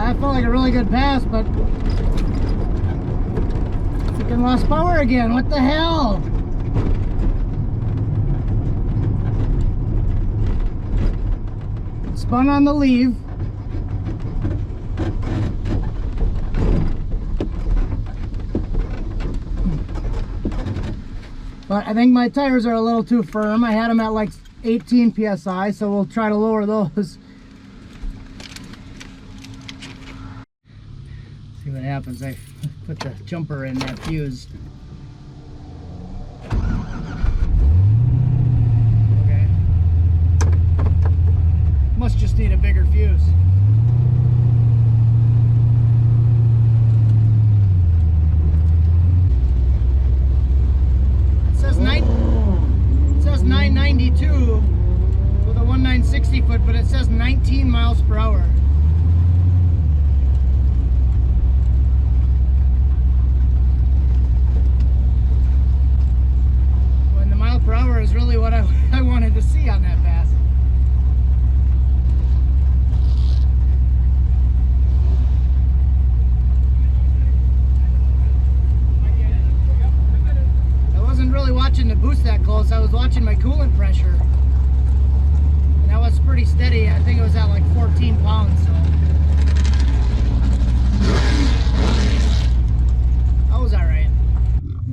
that felt like a really good pass, but freaking lost power again. What the hell? Spun on the leave. But I think my tires are a little too firm. I had them at like 18 psi, so we'll try to lower those. See what happens. I put the jumper in that fuse. Okay. Must just need a bigger fuse. It says 992 with a 1960 foot, but it says 19 miles per hour. When the mile per hour is really what I wanted to see on that pass. Watching the boost that close, I was watching my coolant pressure, and that was pretty steady. I think it was at like 14 pounds, so that was alright.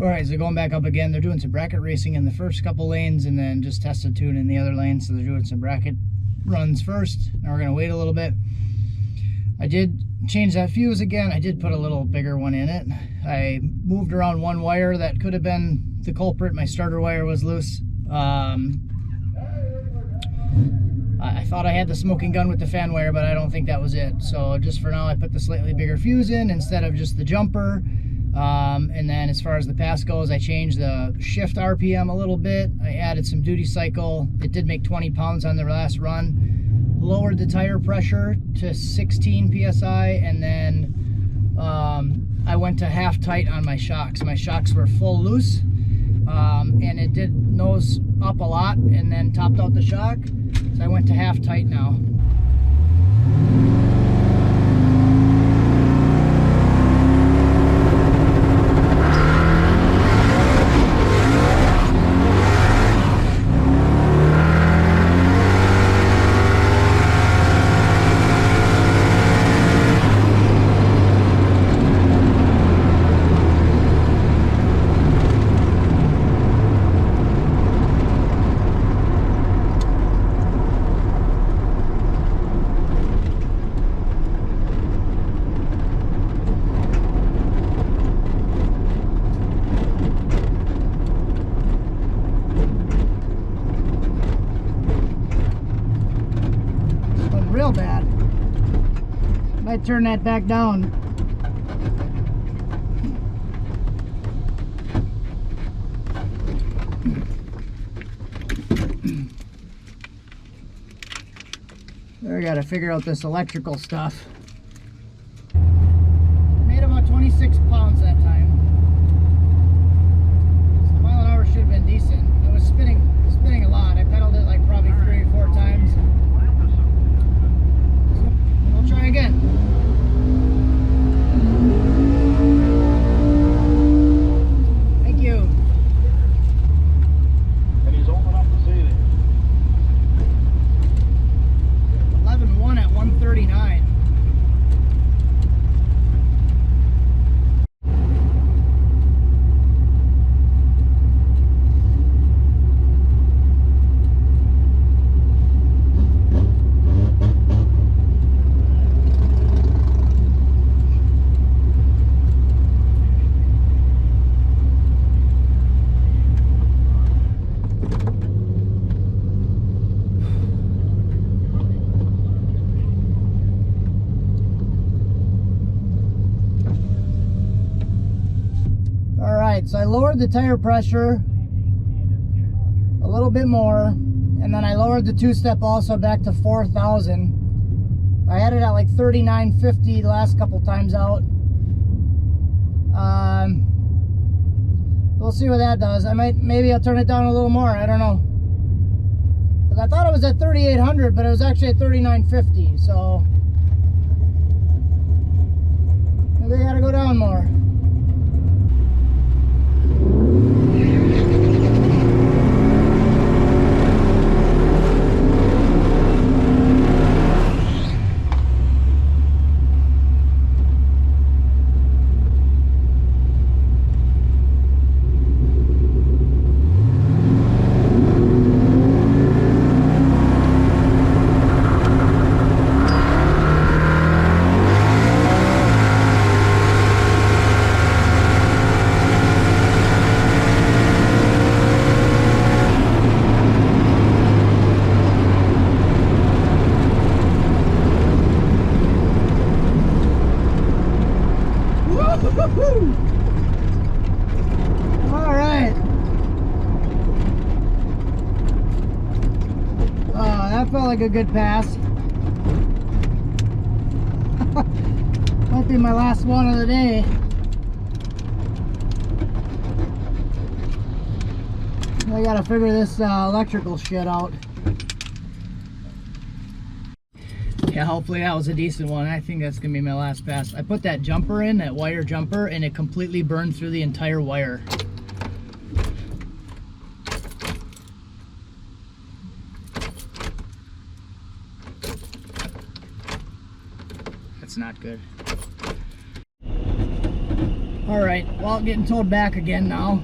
Alright, so going back up again, they're doing some bracket racing in the first couple lanes and then just tested tune in the other lanes, so they're doing some bracket runs first. Now we're going to wait a little bit. I did change that fuse again. I did put a little bigger one in it. I moved around one wire that could have been the culprit. My starter wire was loose. I thought I had the smoking gun with the fan wire, but I don't think that was it. So just for now, I put the slightly bigger fuse in instead of just the jumper. And then as far as the pass goes, I changed the shift RPM a little bit. I added some duty cycle. It did make 20 pounds on the last run. Lowered the tire pressure to 16 psi, and then I went to half tight on my shocks. My shocks were full loose. And it did nose up a lot and then topped out the shock, so I went to half tight now. Real bad. Might turn that back down. There, I gotta figure out this electrical stuff. Made about 26 pounds that time. So mile an hour should have been decent. I was spinning a lot. I pedaled it like probably 3 or 4 times. We'll try again. Thank you. And he's old enough to see it. 11.1 at 139. So I lowered the tire pressure a little bit more, and then I lowered the two-step also back to 4,000. I had it at like 39.50 the last couple times out. We'll see what that does. Maybe I'll turn it down a little more. I don't know. Because I thought it was at 3,800, but it was actually at 39.50. So one more. All right. Oh, that felt like a good pass. Might be my last one of the day. I gotta figure this electrical shit out. Yeah, hopefully that was a decent one. I think that's gonna be my last pass. I put that jumper in, that wire jumper, and it completely burned through the entire wire. That's not good. All right, well, getting towed back again now.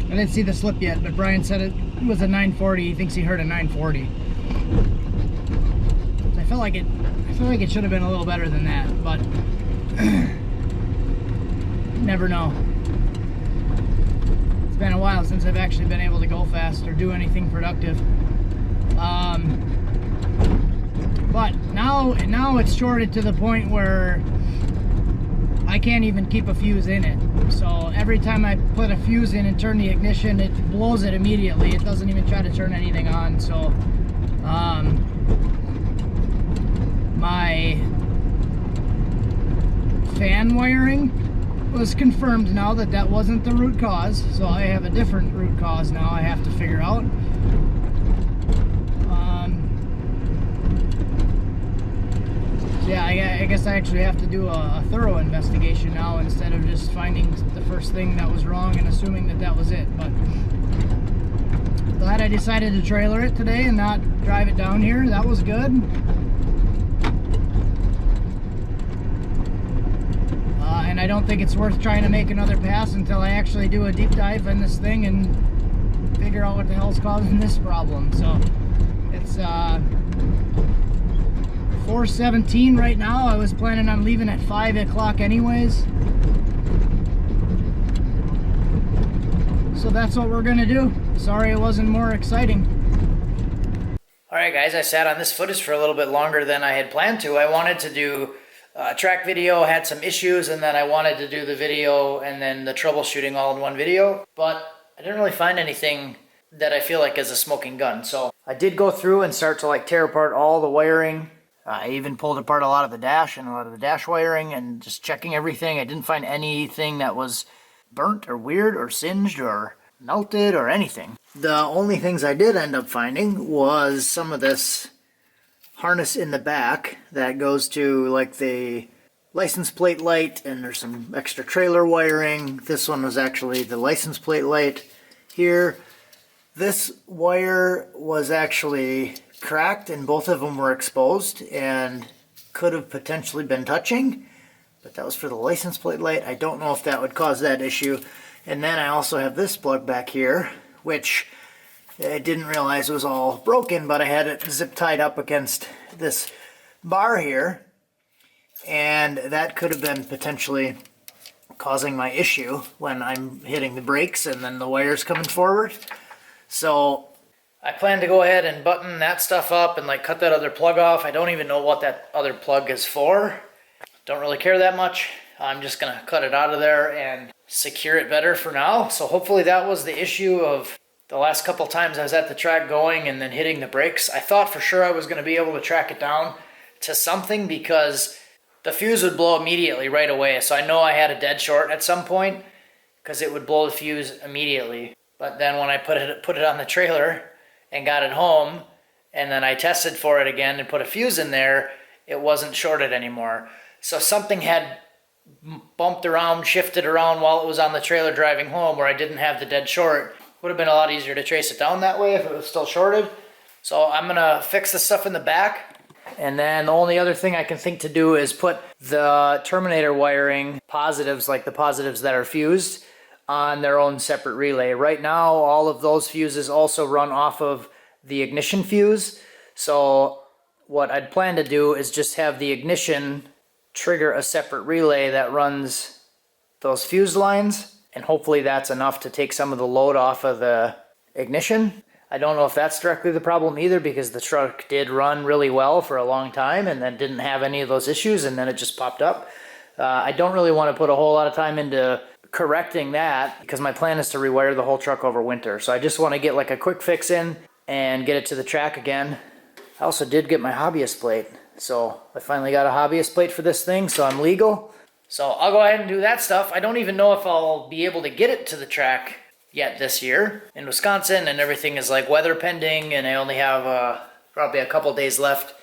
I didn't see the slip yet, but Brian said it was a 940. He thinks he heard a 940. So I feel like it should have been a little better than that, but never know. It's been a while since I've actually been able to go fast or do anything productive. But now it's shorted to the point where I can't even keep a fuse in it. So every time I put a fuse in and turn the ignition, it blows it immediately. It doesn't even try to turn anything on. So my fan wiring was confirmed now that wasn't the root cause. So I have a different root cause now I have to figure out. Yeah, I guess I actually have to do a thorough investigation now instead of just finding the first thing that was wrong and assuming that was it. But glad I decided to trailer it today and not drive it down here. That was good. And I don't think it's worth trying to make another pass until I actually do a deep dive in this thing and figure out what the hell's causing this problem. So it's 4:17 right now. I was planning on leaving at 5 o'clock anyways. So that's what we're gonna do. Sorry it wasn't more exciting. Alright guys, I sat on this footage for a little bit longer than I had planned to. I wanted to do a track video, had some issues, and then I wanted to do the video and then the troubleshooting all in one video. But I didn't really find anything that I feel like is a smoking gun. So I did go through and start to tear apart all the wiring. I even pulled apart a lot of the dash and a lot of the dash wiring and just checking everything. I didn't find anything that was burnt or weird or singed or melted or anything. The only things I did end up finding was some of this harness in the back that goes to the license plate light, and there's some extra trailer wiring. This one was actually the license plate light here. This wire was actually cracked and both of them were exposed and could have potentially been touching, but that was for the license plate light. I don't know if that would cause that issue. And then I also have this plug back here, which I didn't realize was all broken, but I had it zip tied up against this bar here, and that could have been potentially causing my issue when I'm hitting the brakes and then the wire's coming forward. So I plan to go ahead and button that stuff up and cut that other plug off. I don't even know what that other plug is for. Don't really care that much. I'm just gonna cut it out of there and secure it better for now. So hopefully that was the issue of the last couple times I was at the track going and then hitting the brakes. I thought for sure I was gonna be able to track it down to something because the fuse would blow immediately right away. So I know I had a dead short at some point because it would blow the fuse immediately. But then when I put it on the trailer and got it home, and then I tested for it again and put a fuse in there, it wasn't shorted anymore. So something had bumped around, shifted around while it was on the trailer driving home where I didn't have the dead short. Would have been a lot easier to trace it down that way if it was still shorted. So I'm gonna fix the stuff in the back. And then the only other thing I can think to do is put the terminator wiring positives, like the positives that are fused, on their own separate relay. Right now, all of those fuses also run off of the ignition fuse. So what I'd plan to do is just have the ignition trigger a separate relay that runs those fuse lines, and hopefully that's enough to take some of the load off of the ignition. I don't know if that's directly the problem either, because the truck did run really well for a long time and then didn't have any of those issues, and then it just popped up. I don't really want to put a whole lot of time into correcting that because my plan is to rewire the whole truck over winter. So I just want to get like a quick fix in and get it to the track again. I also did get my hobbyist plate. So I finally got a hobbyist plate for this thing, so I'm legal. So I'll go ahead and do that stuff. I don't even know if I'll be able to get it to the track yet this year in Wisconsin, and everything is like weather pending, and I only have probably a couple days left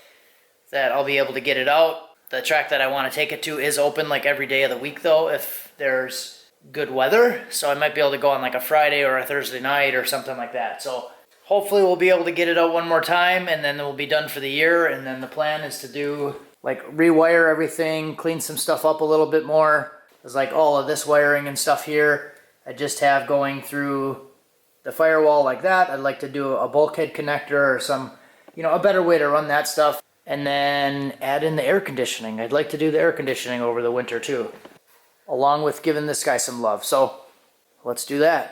that I'll be able to get it out. The track that I want to take it to is open like every day of the week though, if there's good weather. So I might be able to go on like a Friday or a Thursday night or something like that. So hopefully we'll be able to get it out one more time, and then we'll be done for the year. And then the plan is to do like rewire everything, clean some stuff up a little bit more. There's like all of this wiring and stuff here I just have going through the firewall like that. I'd like to do a bulkhead connector or some, a better way to run that stuff. And then add in the air conditioning. I'd like to do the air conditioning over the winter too, along with giving this guy some love. So let's do that.